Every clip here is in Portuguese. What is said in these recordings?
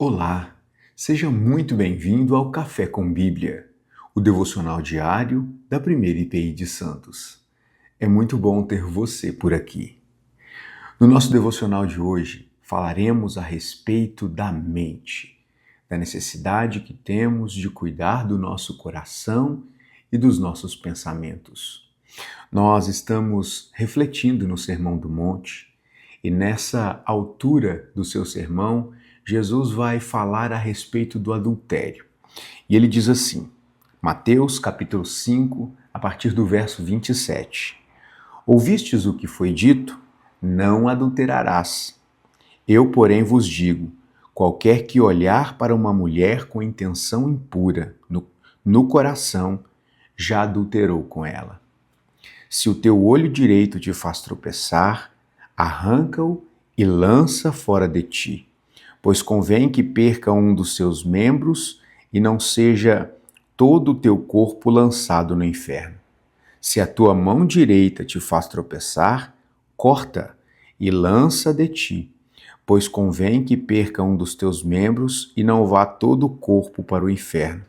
Olá, seja muito bem-vindo ao Café com Bíblia, o devocional diário da Primeira IPI de Santos. É muito bom ter você por aqui. No nosso devocional de hoje, falaremos a respeito da mente, da necessidade que temos de cuidar do nosso coração e dos nossos pensamentos. Nós estamos refletindo no Sermão do Monte e nessa altura do seu sermão, Jesus vai falar a respeito do adultério. E ele diz assim, Mateus capítulo 5, a partir do verso 27. Ouvistes o que foi dito? Não adulterarás. Eu, porém, vos digo, qualquer que olhar para uma mulher com intenção impura no coração, já adulterou com ela. Se o teu olho direito te faz tropeçar, arranca-o e lança fora de ti, pois convém que perca um dos seus membros e não seja todo o teu corpo lançado no inferno. Se a tua mão direita te faz tropeçar, corta e lança de ti, pois convém que perca um dos teus membros e não vá todo o corpo para o inferno.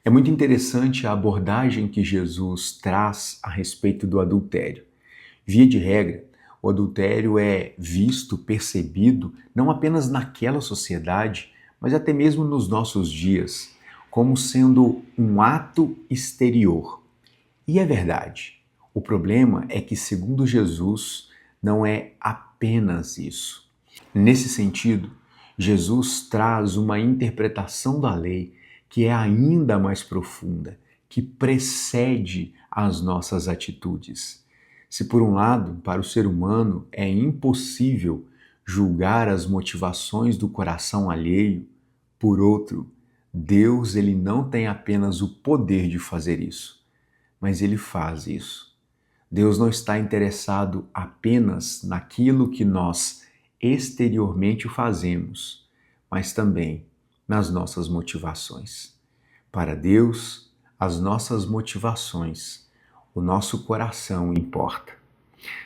É muito interessante a abordagem que Jesus traz a respeito do adultério. Via de regra, o adultério é visto, percebido, não apenas naquela sociedade, mas até mesmo nos nossos dias, como sendo um ato exterior. E é verdade. O problema é que, segundo Jesus, não é apenas isso. Nesse sentido, Jesus traz uma interpretação da lei que é ainda mais profunda, que precede as nossas atitudes. Se por um lado, para o ser humano é impossível julgar as motivações do coração alheio, por outro, Deus ele não tem apenas o poder de fazer isso, mas ele faz isso. Deus não está interessado apenas naquilo que nós exteriormente fazemos, mas também nas nossas motivações. Para Deus, as nossas motivações, o nosso coração importa.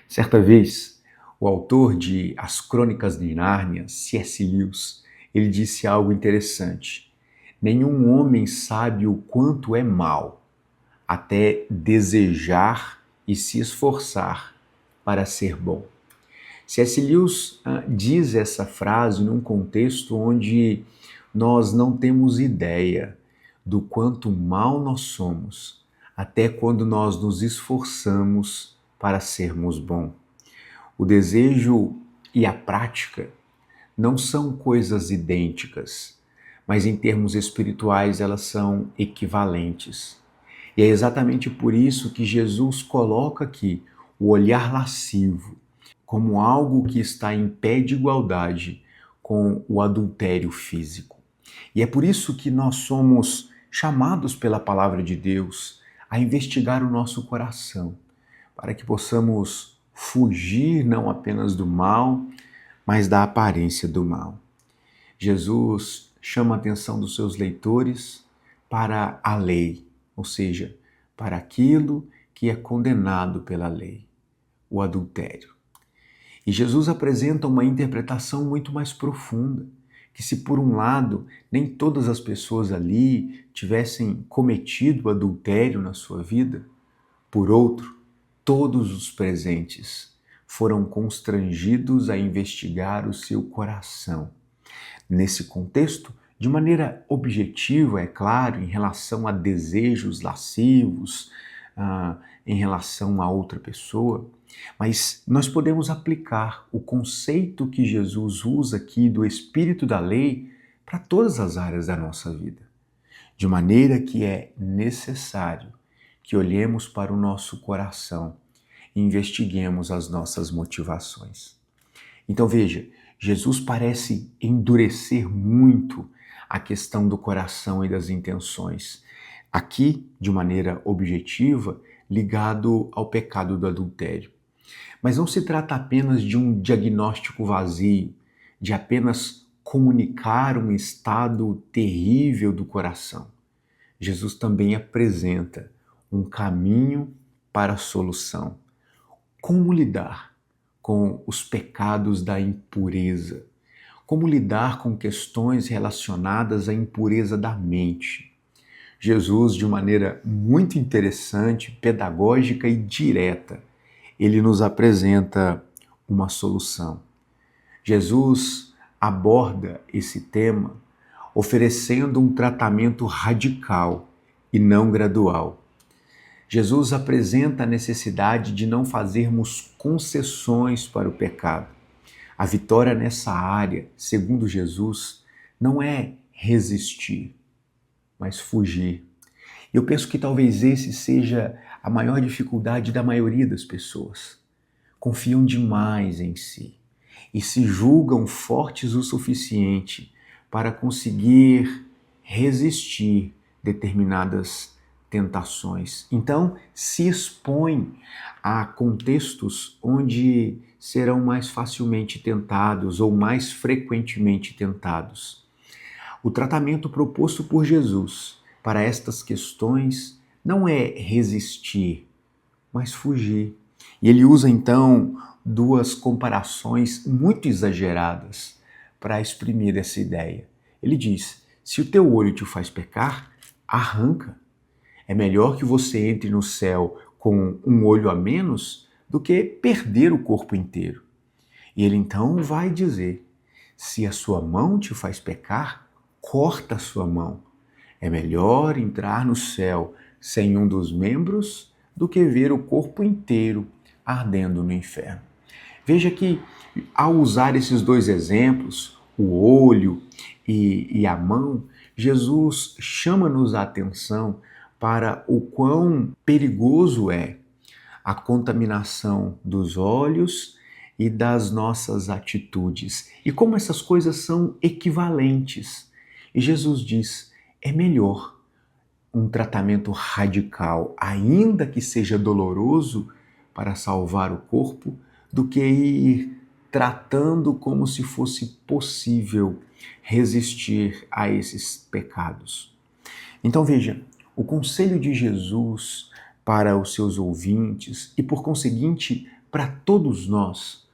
Certa vez, o autor de As Crônicas de Nárnia, C.S. Lewis, ele disse algo interessante. Nenhum homem sabe o quanto é mal, até desejar e se esforçar para ser bom. C.S. Lewis diz essa frase num contexto onde nós não temos ideia do quanto mal nós somos, até quando nós nos esforçamos para sermos bons. O desejo e a prática não são coisas idênticas, mas em termos espirituais elas são equivalentes. E é exatamente por isso que Jesus coloca aqui o olhar lascivo como algo que está em pé de igualdade com o adultério físico. E é por isso que nós somos chamados pela palavra de Deus a investigar o nosso coração, para que possamos fugir não apenas do mal, mas da aparência do mal. Jesus chama a atenção dos seus leitores para a lei, ou seja, para aquilo que é condenado pela lei, o adultério. E Jesus apresenta uma interpretação muito mais profunda, que se por um lado nem todas as pessoas ali tivessem cometido adultério na sua vida, por outro, todos os presentes foram constrangidos a investigar o seu coração. Nesse contexto, de maneira objetiva, é claro, em relação a desejos lascivos, em relação a outra pessoa, mas nós podemos aplicar o conceito que Jesus usa aqui do espírito da lei para todas as áreas da nossa vida, de maneira que é necessário que olhemos para o nosso coração e investiguemos as nossas motivações. Então veja, Jesus parece endurecer muito a questão do coração e das intenções. Aqui, de maneira objetiva, ligado ao pecado do adultério. Mas não se trata apenas de um diagnóstico vazio, de apenas comunicar um estado terrível do coração. Jesus também apresenta um caminho para a solução. Como lidar com os pecados da impureza? como lidar com questões relacionadas à impureza da mente. Jesus, de maneira muito interessante, pedagógica e direta, ele nos apresenta uma solução. Jesus aborda esse tema oferecendo um tratamento radical e não gradual. Jesus apresenta a necessidade de não fazermos concessões para o pecado. A vitória nessa área, segundo Jesus, não é resistir, mas fugir. Eu penso que talvez esse seja a maior dificuldade da maioria das pessoas. Confiam demais em si e se julgam fortes o suficiente para conseguir resistir determinadas tentações. Então, se expõem a contextos onde serão mais facilmente tentados ou mais frequentemente tentados. O tratamento proposto por Jesus para estas questões não é resistir, mas fugir. E ele usa então duas comparações muito exageradas para exprimir essa ideia. Ele diz: se o teu olho te faz pecar, arranca. É melhor que você entre no céu com um olho a menos do que perder o corpo inteiro. E ele então vai dizer: se a sua mão te faz pecar, corta a sua mão. É melhor entrar no céu sem um dos membros do que ver o corpo inteiro ardendo no inferno. Veja que, ao usar esses dois exemplos, o olho e a mão, Jesus chama-nos a atenção para o quão perigoso é a contaminação dos olhos e das nossas atitudes, e como essas coisas são equivalentes. E Jesus diz: é melhor um tratamento radical, ainda que seja doloroso, para salvar o corpo, do que ir tratando como se fosse possível resistir a esses pecados. Então veja, o conselho de Jesus para os seus ouvintes e, por conseguinte, para todos nós,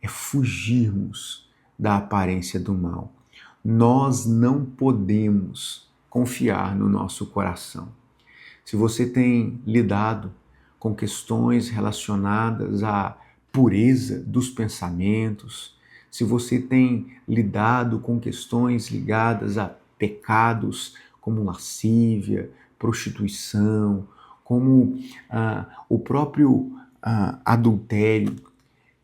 é fugirmos da aparência do mal. Nós não podemos confiar no nosso coração. Se você tem lidado com questões relacionadas à pureza dos pensamentos, se você tem lidado com questões ligadas a pecados como lascívia, prostituição, como o próprio adultério,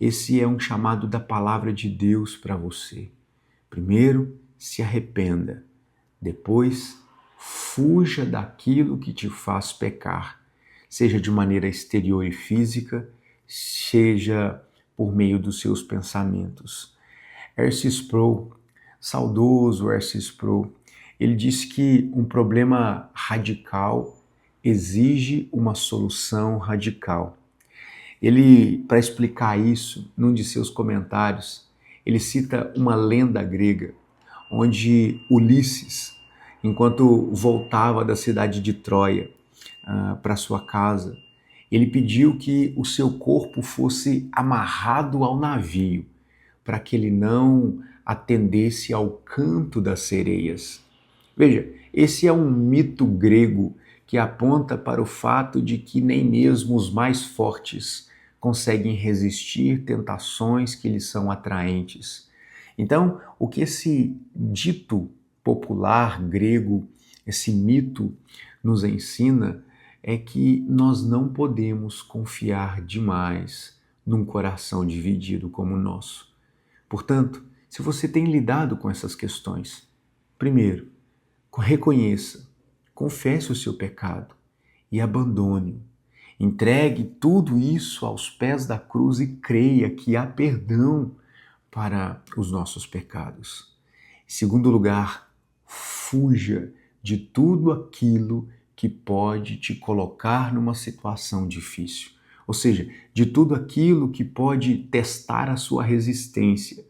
esse é um chamado da palavra de Deus para você. Primeiro, se arrependa. Depois, fuja daquilo que te faz pecar, seja de maneira exterior e física, seja por meio dos seus pensamentos. R.C. Sproul, saudoso R.C. Sproul, ele disse que um problema radical exige uma solução radical. Ele, para explicar isso, num de seus comentários, ele cita uma lenda grega, onde Ulisses, enquanto voltava da cidade de Troia para sua casa, ele pediu que o seu corpo fosse amarrado ao navio, para que ele não atendesse ao canto das sereias. Veja, esse é um mito grego que aponta para o fato de que nem mesmo os mais fortes conseguem resistir tentações que lhes são atraentes. Então, o que esse dito popular grego, esse mito, nos ensina é que nós não podemos confiar demais num coração dividido como o nosso. Portanto, se você tem lidado com essas questões, primeiro, reconheça, confesse o seu pecado e abandone-o. Entregue tudo isso aos pés da cruz e creia que há perdão para os nossos pecados. Em segundo lugar, fuja de tudo aquilo que pode te colocar numa situação difícil. Ou seja, de tudo aquilo que pode testar a sua resistência,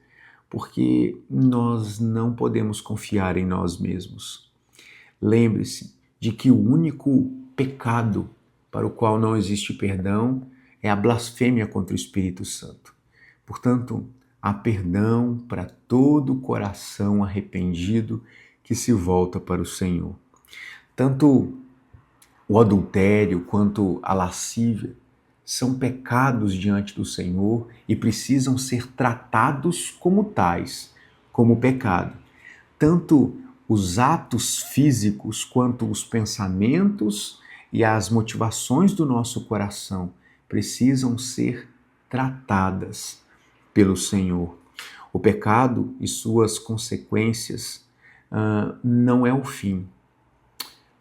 porque nós não podemos confiar em nós mesmos. Lembre-se de que o único pecado para o qual não existe perdão é a blasfêmia contra o Espírito Santo. Portanto, há perdão para todo coração arrependido que se volta para o Senhor. Tanto o adultério quanto a lascívia são pecados diante do Senhor e precisam ser tratados como tais, como pecado. Tanto os atos físicos quanto os pensamentos e as motivações do nosso coração precisam ser tratadas pelo Senhor. O pecado e suas consequências não é o fim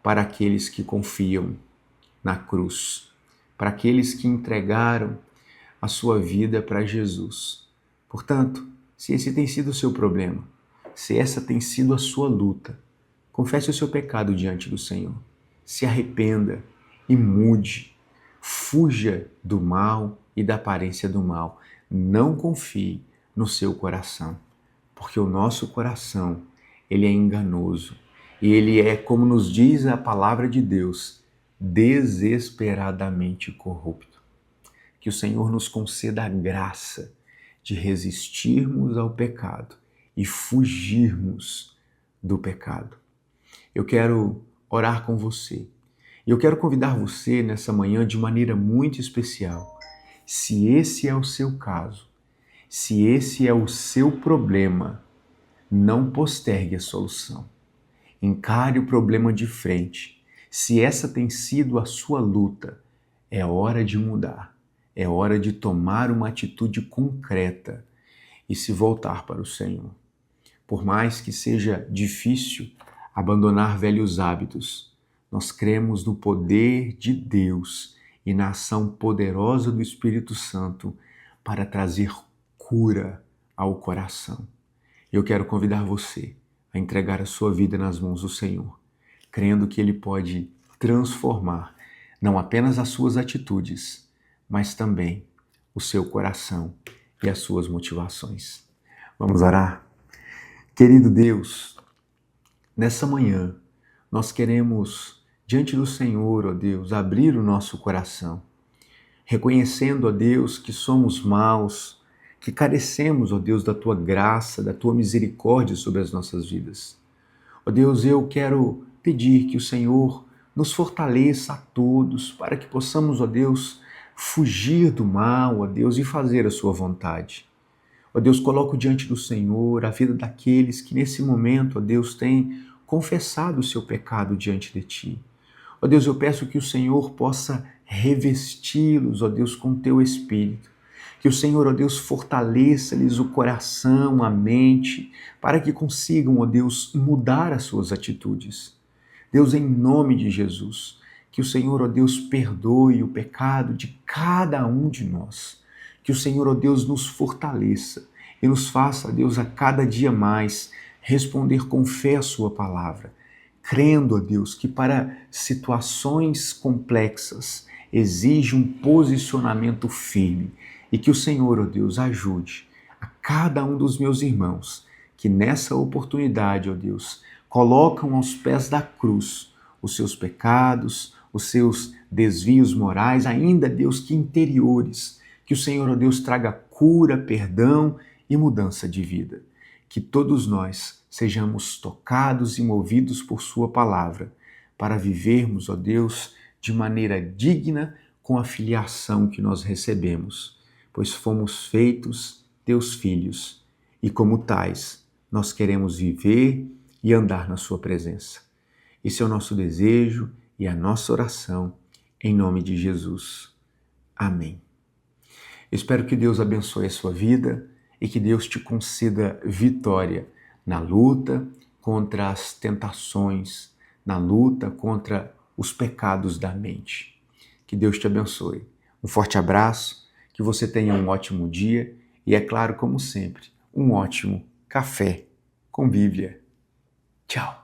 para aqueles que confiam na cruz, para aqueles que entregaram a sua vida para Jesus. Portanto, se esse tem sido o seu problema, se essa tem sido a sua luta, confesse o seu pecado diante do Senhor. Se arrependa e mude. Fuja do mal e da aparência do mal. Não confie no seu coração, porque o nosso coração, ele é enganoso. E ele é, como nos diz a palavra de Deus, desesperadamente corrupto. Que o Senhor nos conceda a graça de resistirmos ao pecado e fugirmos do pecado. Eu quero orar com você. E eu quero convidar você nessa manhã de maneira muito especial. Se esse é o seu caso, se esse é o seu problema, não postergue a solução. Encare o problema de frente. Se essa tem sido a sua luta, é hora de mudar. É hora de tomar uma atitude concreta e se voltar para o Senhor. Por mais que seja difícil abandonar velhos hábitos, nós cremos no poder de Deus e na ação poderosa do Espírito Santo para trazer cura ao coração. Eu quero convidar você a entregar a sua vida nas mãos do Senhor, crendo que Ele pode transformar não apenas as suas atitudes, mas também o seu coração e as suas motivações. Vamos orar? Querido Deus, nessa manhã nós queremos, diante do Senhor, ó Deus, abrir o nosso coração, reconhecendo, ó Deus, que somos maus, que carecemos, ó Deus, da Tua graça, da Tua misericórdia sobre as nossas vidas. Ó Deus, eu quero pedir que o Senhor nos fortaleça a todos para que possamos, ó Deus, fugir do mal, ó Deus, e fazer a Sua vontade. Ó Deus, coloco diante do Senhor a vida daqueles que nesse momento, ó Deus, têm confessado o seu pecado diante de Ti. Ó Deus, eu peço que o Senhor possa revesti-los, ó Deus, com Teu Espírito. Que o Senhor, ó Deus, fortaleça-lhes o coração, a mente, para que consigam, ó Deus, mudar as suas atitudes. Deus, em nome de Jesus, que o Senhor, ó Deus, perdoe o pecado de cada um de nós. Que o Senhor, ó Deus, nos fortaleça e nos faça, ó Deus, a cada dia mais responder com fé a Sua palavra, crendo, ó Deus, que para situações complexas exige um posicionamento firme e que o Senhor, ó Deus, ajude a cada um dos meus irmãos que nessa oportunidade, ó Deus, colocam aos pés da cruz os seus pecados, os seus desvios morais, ainda, Deus, que interiores. Que o Senhor, ó Deus, traga cura, perdão e mudança de vida. Que todos nós sejamos tocados e movidos por Sua palavra para vivermos, ó Deus, de maneira digna com a filiação que nós recebemos, pois fomos feitos Teus filhos e, como tais, nós queremos viver e andar na Sua presença. Esse é o nosso desejo e a nossa oração, em nome de Jesus. Amém. Eu espero que Deus abençoe a sua vida e que Deus te conceda vitória na luta contra as tentações, na luta contra os pecados da mente. Que Deus te abençoe. Um forte abraço, que você tenha um ótimo dia e, é claro, como sempre, um ótimo café com Bíblia. Tchau!